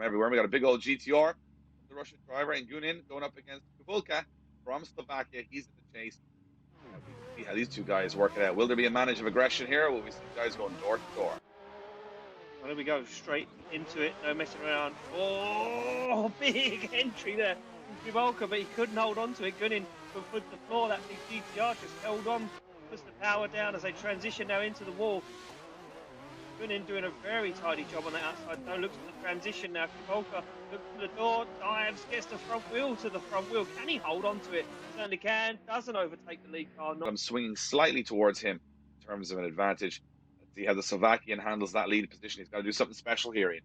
everywhere. We got a big old GTR, the Russian driver, and Gunin going up against Kubulka from Slovakia. He's in the chase. We can see how these two guys work it out. Will there be a manage of aggression here, or will we see the guys going door to door? Well, there we go, straight into it, no messing around. Oh, big entry there from Kubulka, but he couldn't hold on to it. Gunin put the floor, that big GTR just held on, puts the power down as they transition now into the wall. Gunin doing a very tidy job on the outside though. Looks at the transition now. Kubulka looks to the door, dives, gets the front wheel to the front wheel. Can he hold on to it? Certainly can. Doesn't overtake the lead car. I'm swinging slightly towards him in terms of an advantage. Let's see how the Slovakian handles that lead position. He's got to do something special here, Ian.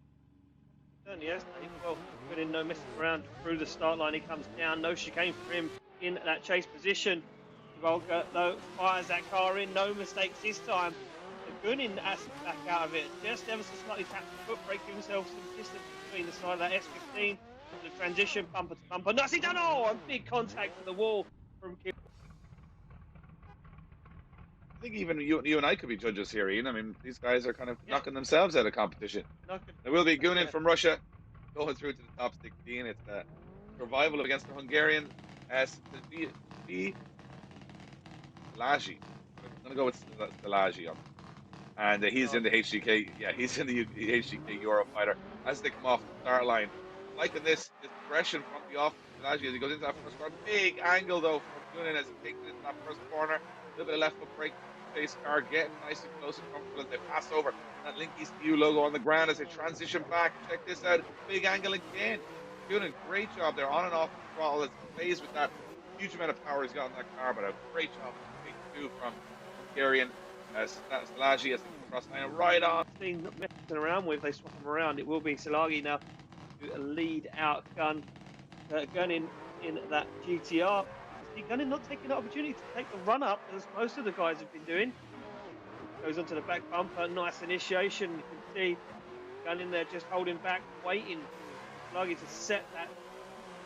Certainly has, Dave. Well, Gunin no messing around through the start line. He comes down. No chicane for him in that chase position. Kubulka though fires that car in. No mistakes this time. Gunin has to back out of it. Just ever so slightly taps the foot brake, give himself some distance between the side of that S15. The transition, bumper to bumper. Nicely done! Oh, a big contact to the wall from Kim. I think even you and I could be judges here, Ian. I mean, these guys are kind of knocking themselves out of competition. There will be Gunin from Russia going through to the top 16. It's a survival against the Hungarian Szilágyi. I'm going to go with Szilágyi on. And he's in the HGK. Yeah, he's in the HGK Eurofighter as they come off the start line. Liking this progression from the off Szilágyi as he goes into that first corner. Big angle though from Gunin as he takes it into that first corner. A little bit of left foot brake. Chase car getting nice and close and comfortable as they pass over that Link ECU logo on the ground as they transition back. Check this out. Big angle again. Doing a great job there on and off the throttle as he plays with that huge amount of power he's got in that car, but a great job from Hungarian Szilágyi as he cross line right on. Not messing around with, they swap them around. It will be Szilágyi now to lead out Gunin in that GTR. Gunin not taking the opportunity to take the run up as most of the guys have been doing. Goes onto the back bumper, nice initiation. You can see Gunin there just holding back, waiting. Szilágyi to set that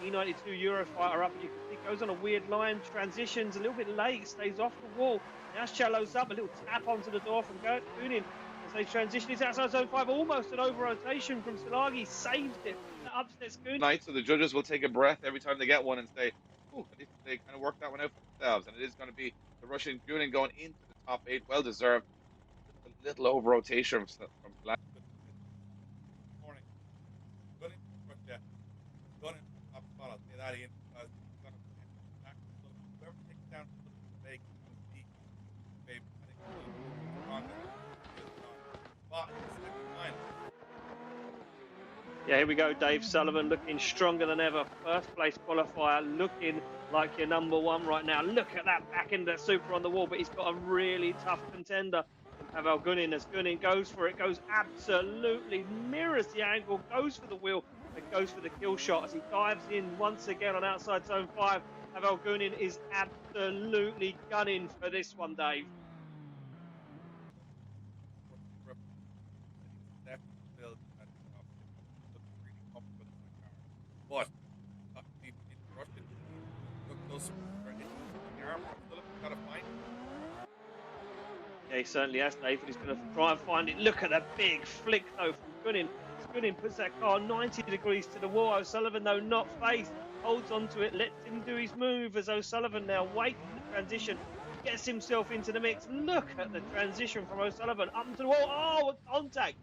E92 Eurofighter up, and you can see it goes on a weird line, transitions a little bit late, stays off the wall. Now shallows up, a little tap onto the door from Gunin as they transition. He's outside zone 5, almost an over rotation from Szilágyi, saves it. That upsets Gunin. So the judges will take a breath every time they get one and say, "Oh, they kind of work that one out for themselves." And it is going to be the Russian Gunin going into the top 8, well deserved. Just a little over rotation from Szilágyi. Morning, Gunin from Russia, Gunin top spot. I'll say that Ian, because he's going to back whoever takes down the mistake will be favorite. I think he's strongest. But yeah, here we go. Dave Sullivan looking stronger than ever. First place qualifier, looking like your number one right now. Look at that back end of super on the wall, but he's got a really tough contender. Pavel Gunin, as Gunin goes for it, goes absolutely, mirrors the angle, goes for the wheel, and goes for the kill shot as he dives in once again on outside zone 5. Pavel Gunin is absolutely gunning for this one, Dave. But yeah, he certainly has, Dave, but he's going to try and find it. Look at that big flick, though, from Gunin. Gunin puts that car 90 degrees to the wall. O'Sullivan, though, not faced, holds onto it, lets him do his move as O'Sullivan now waits for the transition, gets himself into the mix. Look at the transition from O'Sullivan up to the wall. Oh, contact!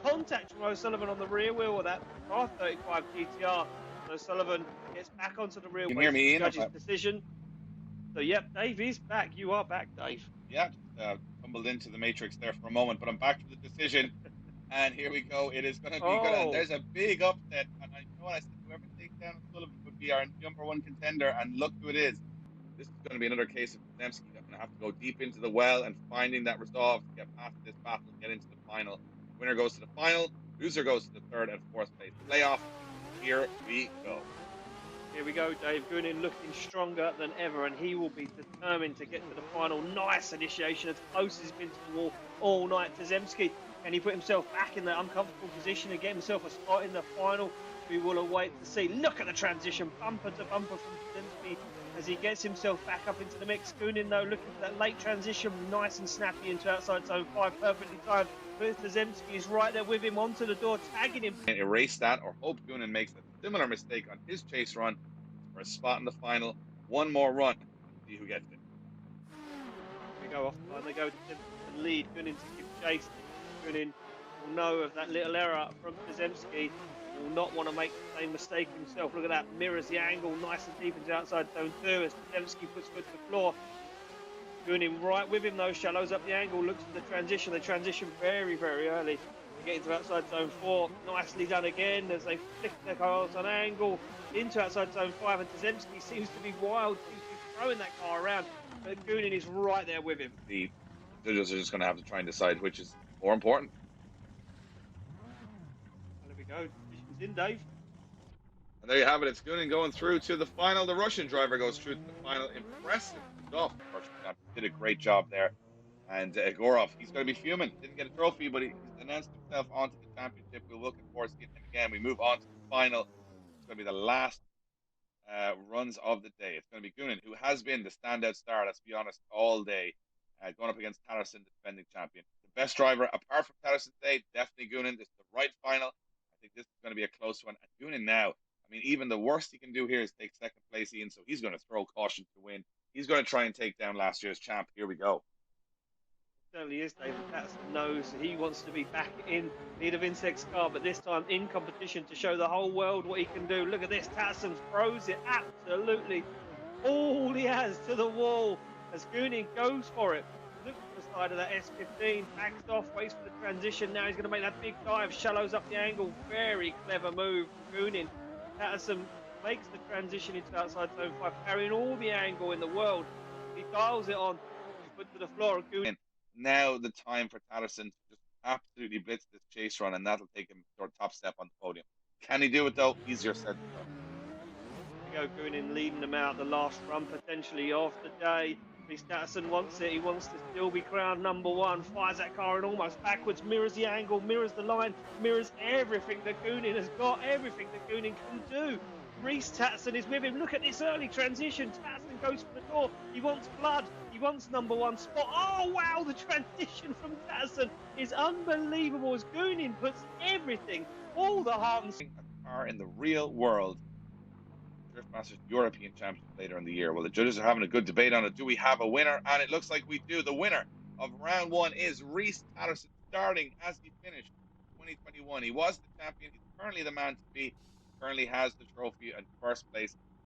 Contact from O'Sullivan on the rear wheel of that R35 GTR. O'Sullivan gets back onto the rear wheel. Can you hear me, Ian? Judge's decision. So, yep, Dave is back. You are back, Dave. Yeah, tumbled into the matrix there for a moment, but I'm back for the decision. And here we go. It is going to be good. And there's a big upset. And I know I said whoever takes down Sullivan would be our number one contender. And look who it is. This is going to be another case of Zemski going to have to go deep into the well and finding that resolve to get past this battle and get into the final. Winner goes to the final. Loser goes to the third and fourth place playoff. Here we go. Here we go, Dave Gunin looking stronger than ever, and he will be determined to get to the final. Nice initiation, as close as he's been to the wall all night to Zemski. Can he put himself back in that uncomfortable position and get himself a spot in the final? We will await to see. Look at the transition, bumper to bumper from Zemski as he gets himself back up into the mix. Gunin, though, looking for that late transition, nice and snappy into outside zone 5, perfectly timed. But Zemski is right there with him onto the door, tagging him. And erase that or hope Goonan makes a similar mistake on his chase run for a spot in the final. One more run and see who gets it. We go off the line. They go to lead. Gunin to give chase. Gunin will know of that little error from Tazemski and will not want to make the same mistake himself. Look at that. Mirrors the angle nice and deep into outside zone 2 as Tazemski puts foot to the floor. Gunin right with him though, shallows up the angle, looks for the transition. They transition very, very early to get into outside zone 4. Nicely done again as they flick their cars on angle into outside zone 5. And Tazemski seems to be wild, seems to be throwing that car around. But Gunin is right there with him. The judges are just going to have to try and decide which is more important. There we go. Decision's in, Dave. And there you have it. It's Goonan going through to the final. The Russian driver goes through to the final. Impressive stuff. The Russian champion did a great job there. And Gorov, he's going to be fuming. Didn't get a trophy, but he's announced himself onto the championship. We're looking forward to seeing him again. We move on to the final. It's going to be the last runs of the day. It's going to be Goonan, who has been the standout star, let's be honest, all day, going up against Patterson, the defending champion. The best driver, apart from Patterson today, definitely Goonan. This is the right final. I think this is going to be a close one. And Goonan now, I mean, even the worst he can do here is take second place, Ian, so he's going to throw caution to win. He's going to try and take down last year's champ. Here we go. Certainly is, David. Patterson knows he wants to be back in lead of Insect's car, but this time in competition to show the whole world what he can do. Look at this. Patterson throws it absolutely all he has to the wall as Goonin goes for it. Looks to the side of that S15, backs off, waits for the transition. Now he's going to make that big dive, shallows up the angle. Very clever move from Goonin. Patterson makes the transition into outside zone 5, carrying all the angle in the world. He dials it on, put to the floor. Goonin. Now the time for Patterson to just absolutely blitz this chase run, and that'll take him to top step on the podium. Can he do it though? Easier said than done. Go Goonin leading them out the last run potentially of the day. Patterson wants it. He wants to still be crowned number one. Fires that car in almost backwards. Mirrors the angle. Mirrors the line. Mirrors everything that Goonin has got. Everything that Goonin can do. Reese Tatson is with him. Look at this early transition. Tatson goes for the door. He wants blood. He wants number one spot. Oh, wow. The transition from Tatson is unbelievable as Goonin puts everything, all the heart and soul. A car in the real world. Drift Masters European Championship later in the year. Well, the judges are having a good debate on it. Do we have a winner? And it looks like we do. The winner of round one is Reese Patterson, starting as he finished 2021. He was the champion. He's currently the man to beat. Currently has the trophy in first place.